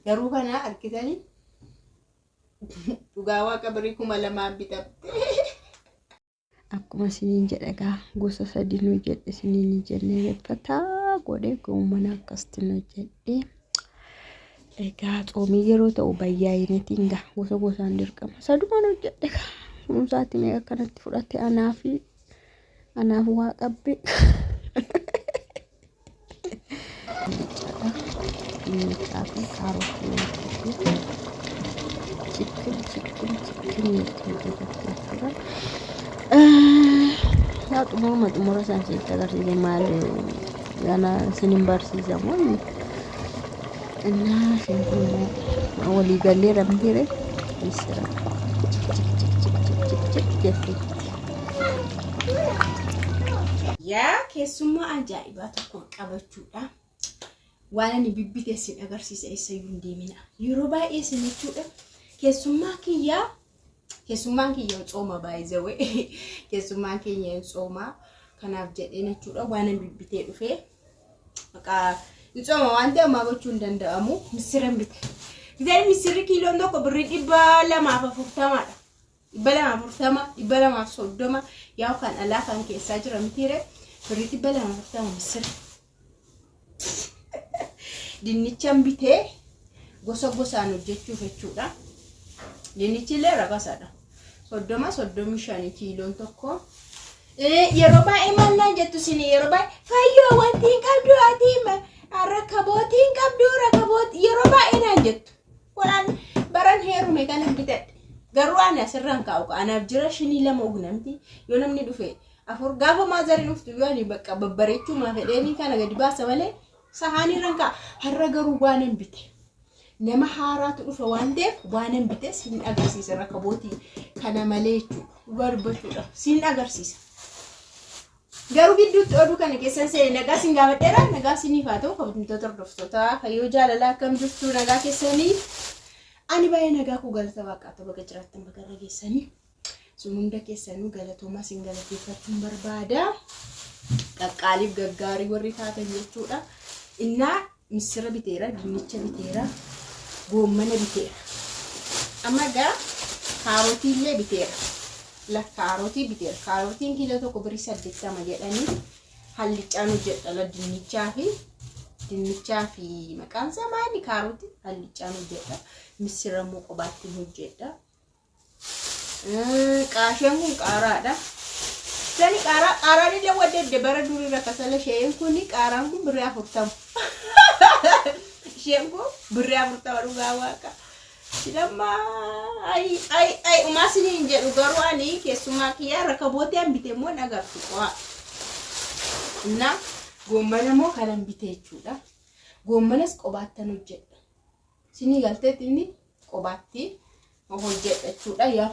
garuu kana argitanii dhugaa waaqa birrii 2,000 bitate. Akkuma isiniin jedha gosa 3 nu jedhe isiniin jennee reeffataa godhee goomana akkasitti nu jedhe. Egaa xoomii yeroo ta'u baay'aayinetiin gosa gosaan dirqama. Saduma nu jedhe Musaatti mee akkanatti fudhatte anaaf waa qabbe. Ini karot chicken ya tumura sansi tagarsi mal yana sinimbar si zaman sini wali galle ramdire isra ya keessummaa ajaa'ibaa tokko qabachuudha. Waan ani bibbite sin agarsiisa eessayyuu hin deemina. Yeroo baay'ee sin jechuudha. Keessummaan kiyya xooma baay'ee we. Keessummaan keenya xooma kanaaf jedheen jechuudha. Waan ani bibbitee dhufee maqaa xooma waan ta'e amma gochuu hin danda'amu. Misira bite. Gidaari misirri kiiloon tokko birrii 240dha. 240, 230 yaa kan alaa kan keessaa jira mitiire birrii 240 misira. Dinnichaan bitee gosa gosaan hojjechuuf jechuudha. Dinnichi illee raqasadha. 35 kiiloon tokko. Yeroo baay'ee maalnaan jettu isin yeroo baay'ee fayyoo wanti hin qabdu ati rakabootii hin qabdu rakabooti yeroo baay'ee naan jettu. Waan baran heerume kan bitadhe. Garuu ani asirraan kaa'u anaaf jira 2 ognamti yoo namni dhufe afur gaafa maazariin uftu yoo ani bakka babbareechuu maa fedheeni kana gadi baasa malee sahani ranka har'a garuu waan hin bite nama haaraatu dhufa waan ta'eef waan hin bite sin agarsiisa rakabootii kana malee barbachuudha sin agarsiisa. Garuu gidduutti oduu kana keessan seenee nagaa sin gaafadheera nagaa siniif haa ta'u kabajamtoota hordoftoota fayyoo jaalalaa akkam jirtu nagaa keessanii ani baay'ee nagaa ku galata waaqaatu baga jiraattan baga rageessanii sun hunda keessanuu galatooma sin galateeffachuun barbaada. Qaqqaaliif gaggaarii warri taatan jechuudha. Inna misira biteera, dinnicha biteera, goommana biteera. Amma gaa kaarotii illee biteera. La kaarotii biteera. Kaarotiin kiiloo tokko birrii 80 jedhanii hallichaan hojjedha la dinnichaa fi maqaan isaa maali kaarotii hallichaan hojjedha. Misira immoo qobaatti hojjedha. Qaasheen kun qaaraadha. Sani qaaraan illee wadde bara durii rakkasala sheen kuni qaaraan kun birrii 40. Sheen kun birrii 40 dhugaa waaqa. Sidamma ai umasini hin jedhu garuu ani keessumaa kiyya rakabootii an bite immoo nagartu qo'a. Na goommana immoo kanan bite jechuudha. Goommanas qobaattan hojjedha. Sini galteetti inni qobaatti hojjedha jechuudha yaa.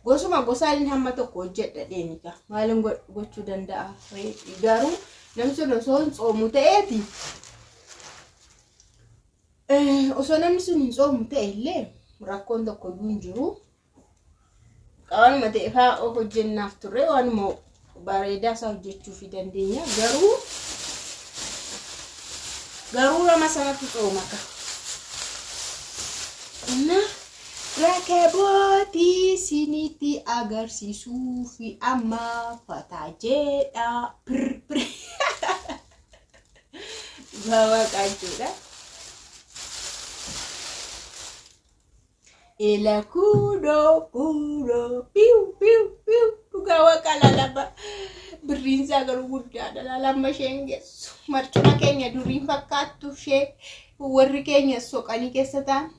Gosuma gosaan hamma tokko hojjedha dheeniga. Maalin gochuu danda'a? Garuu namni sun osoo hin xoomu ta'eeti. Osoo namni sun hin xoomu ta'e illee rakkoon tokko hin jiru. Qabanuma ta'e fa'aa hojjennaaf turre waanuma bareedaa isaa hojjechuuf dandeenya. Garuu nama sanatti xoomaka. Rakabootii siniti agarsiisuu fi amma fataa jedha pir bawa kajuudha. Ela kudo piu dhugaa waaqa lalaba birriinsaa garuu guddaadha lalama isheen geessu marcuma keenya duriin fakkaattu ishee warri keenya soqanii keessa ta'an.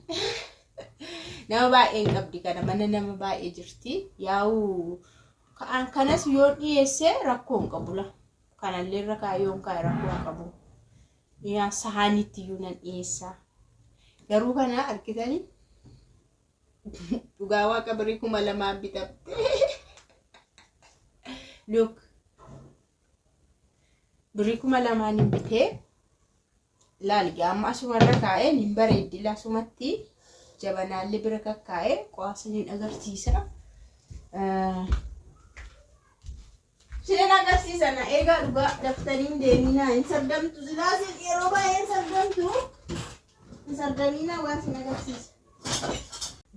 Nama baay'een qabdi kana mana nama baay'ee jirti yaa'u kanas yoo dhiyeesse rakkoon qabula kanallee rakaayoon kaa rakkoon qabu yaa sahanitti yuunan dhiyeessa garuu kana argitanii dhugaa waaqa birrii 2,000 bitate. Look birrii 2,000 bitee laal gaama asumarra kaa'ee nin bareeddi laasumatti jabanaallee bira kakkaa'ee qo'aasaniin agarsiisa. Sireen agarsiisana eegaa dhugaa daftaniin deeminaa hin sardamtu silaasin yeroo baay'een sardamtu Sardaniina waan sin agarsiisa.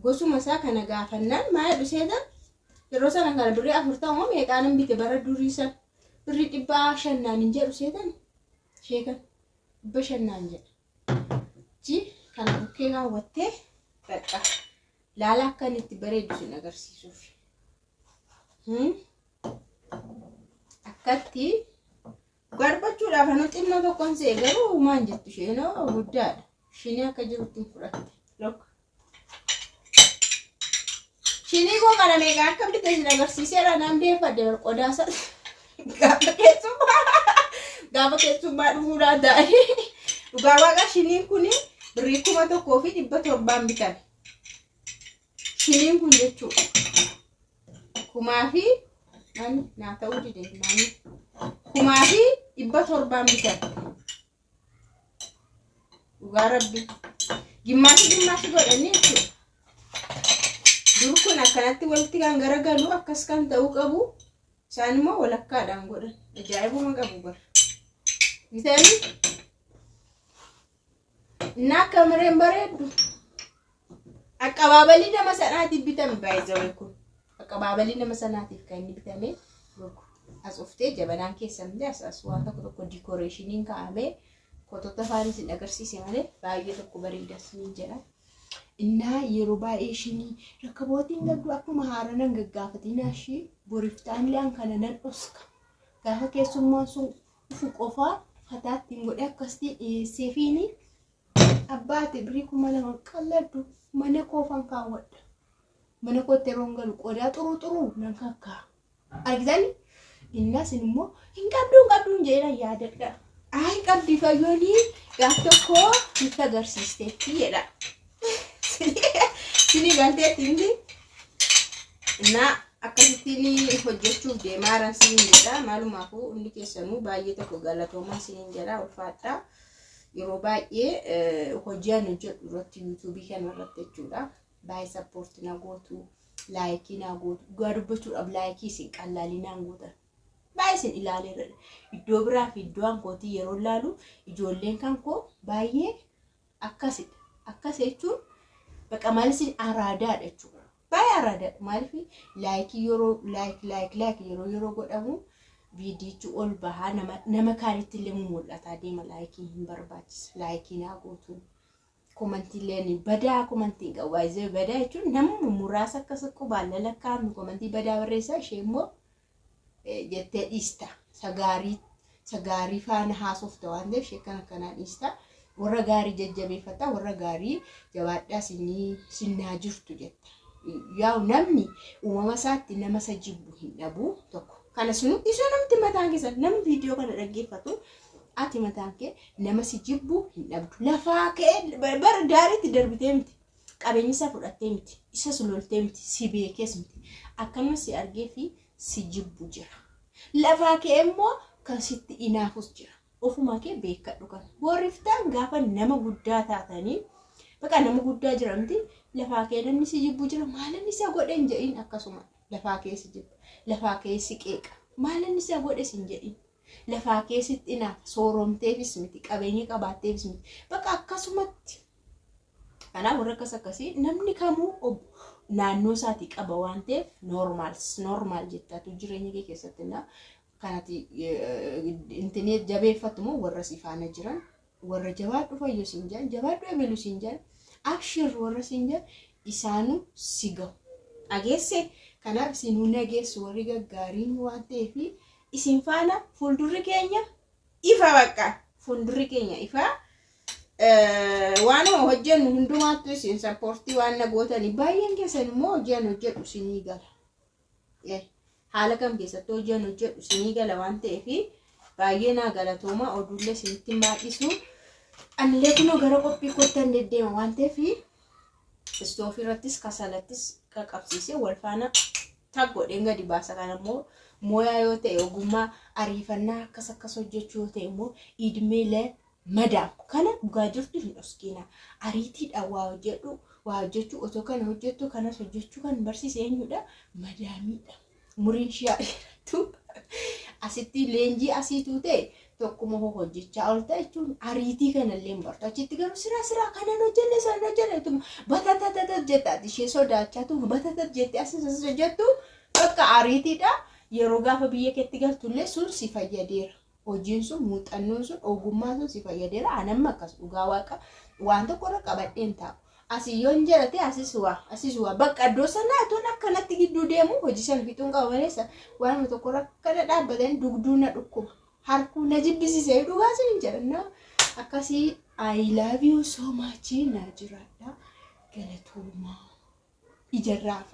Gosuma isaa kana gaafannaan maal dhuseetan yeroo sana kana birrii 40 meeqaanan bite bara durii san birrii 500 hin jedhu seetan sheekan 500 jedha. Ji kana bukkee kaawwattee bakka laala akkan itti bareedu sin agarsiisuuf. Akkatti garbachuudhaaf anu xinnoo tokkoon see garuu maan jettu isheenoo guddaadha. Shinii akka jirutti fudhatte. Lokka. Shinii koo kana meeqa akka bitee sin agarsiiseera naan deeffadde qodaa sana. Gaafa keessummaa dhufuudhaan ta'anii dhugaa waaqa shiniin kun birrii 1,700 bitame. Shiniin kun jechuudha. 1,000 naa ta'uu dide naani 1,700 bitame. Dhugaa rabbi gimmaashi godhanii jechuudha. Dur kun akkanatti walitti kan garagalu akkas kan ta'uu qabu. Isaan immoo walakkaadhaan godhan. Ajaa'ibuma qabu bara. Bitanii naa kamereen bareeddu. Aqabaabalii nama sanaatiif bitame baay'ee kun. Aqabaabalii nama sanaatiif kan inni bitame gogu. As uftee jabanaan keessamte as waan tokko dikoreeshiniin kaa'amee kotota faanis hin agarsiise malee baay'ee tokko bareedas ni jedha. Innaa yeroo baay'ee shinii rakkabootiin gaddu akkuma haaranan gaggaafatinaa ishii boriftaan laan kana nan dhoska. Gaafa keessummaan sun dhufu qofaa hataattiin godhe akkasii dhiyeessee fiini abbaate birrii 2,000 qalladdu mana koofan kaawwadha. Mana kootti yeroon galu qodaa xuruu nan kakkaa. Argitanii? Innas immoo hin qabduun jedhan yaadadha. Ay qabdi fayyoonii gaaf tokko itti agarsiisteetti jedha. Sini galteetti inni innaa akkasittiin hojjechuuf deemaaran siniin jedha. Maalumaafuu inni keessanuu baay'ee tokko galatoomaa siniin jedha ulfaadha. Yeroo baay'ee hojii hojjedhu irratti yuutuubii kana irratti jechuudha. Baay'ee sappoortii na gootu, laayikii na gootu. Dhugaa dubbachuudhaaf laayikii isin qallaalinaan gootan. Baay'ee isin ilaaleera. Iddoo biraa fi iddoo hankootii yeroo ilaalu ijoolleen kan koo baay'ee akkasidha. Akkas jechuun bakka maal isin araadaadha jechuudha. Baay'ee araadaadha. Maaliif laayikii yeroo laayik yeroo godhamu viidiyochi ol bahaa nama kaanitti illee mul'ata deema laayikii hin barbaachisa. Laayikii naa gootu. Komantii illee badaa komantii qabu. Baay'ee badaa jechuun nama muraasa akkas qubaan lalakkaa'amni komantii badaa barreessaa ishee immoo jettee dhiista. Sagaarii faana haasofta waan ta'eef ishee kana kanaa dhiista. Warra gaarii jajjabeeffata, warra gaarii jabaadhaa sinnaa jirtu jetta. Yaa'u namni uumama isaatti nama isa jibbu hin dhabu tokko. Kana sunu isoo namti mataan keessa namni viidiyoo kana dhaggeeffatu ati mataan kee nama si jibbu hin dhabdu. Lafaa kee bara daariitti darbitee miti. Qabeenya isaa fudhattee miti. Isa suloltee miti. Si beekees miti. Akkana si argee fi si jibbu jira. Lafaa kee immoo kan sitti inaafus jira. Ofuma kee beekadhu kana. Boriftaan gaafa nama guddaa taatanii bakka nama guddaa jira miti lafaa kee namni si jibbu jira maalan isa godhen jedhin akkasuma lafaa kee si jibba. Lafaa kee si qeeqa. Maalan isa godhe sin jedhin. Lafaa kee sitti inaaf sooromteefis miti qabeenya qabaatteefis miti. Bakka akkasumatti. Kanaaf warra akkasii namni kamuu naannoo isaatii qaba waan ta'eef normaal jettaatu jireenya kee keessatti na kanati internet jabeeffatu moo warra si faana jiran warra jabaadhu fayyoo siin jedhan jabaadhu eebelu siin jedhan abshir warra siin jedhan isaanu si gahu. Ageesse kanaaf isinuu nageessu warri gaggaariin waan ta'eef isin faana fuuldurri keenya ifa bakka fuuldurri keenya ifa. Waan hojjennu hundumaattu isin sappoortii waan nagootanii baay'een keessan immoo hojjedhu isinii gala. Haala kam keessatti hojjedhu isinii gala waan ta'eef baay'ee naa galatooma oduullee isinitti maadhisu. Anillee kunoo gara qophii kottan deddeema waan ta'eef istoofii irrattis kasalattis qaqqabsiisee wal faana taggodheen gadi baasa. Kana immoo mooyaa yoo ta'e ogummaa ariifannaa akkas hojjechuu yoo ta'e immoo idmeelee madam kana dhugaa jirtu hin dhoskina. Ariitiidha waa hojjechuu otoo kana hojjettu kanas hojjechuu kan barsiise eenyudha? Madaamiidha. Muriin shi'aa dheeratu asitti leenjii asiituu ta'e tokkuma hojjechaa oolta jechuun ariitii kanallee hin bartu. Achitti garuu sira kanan hojjenne sana hojjennetu batatata jettaati ishee sodaachatu batatata jettee asii hojjettu bakka ariitiidha. Yeroo gaafa biyya keetti galtullee sun si fayyadeera. Hojiin sun muuxannoon sun ogummaan sun si fayyadeera. Anamma akkas dhugaa waaqa waan tokko irra qabadheen taa'u. Asii yoon jedhate asii suwa bakka iddoo sanaa toon akkanatti gidduu deemu hojii san fixuun qaba maleessa waan tokko irra akkana dhaabbatanii dugduu na dhukkuba. Harkuu na jibbisiisee dhugaa sin jedhanna akkasii I love you so much na jiraadha galatooma ijarraaf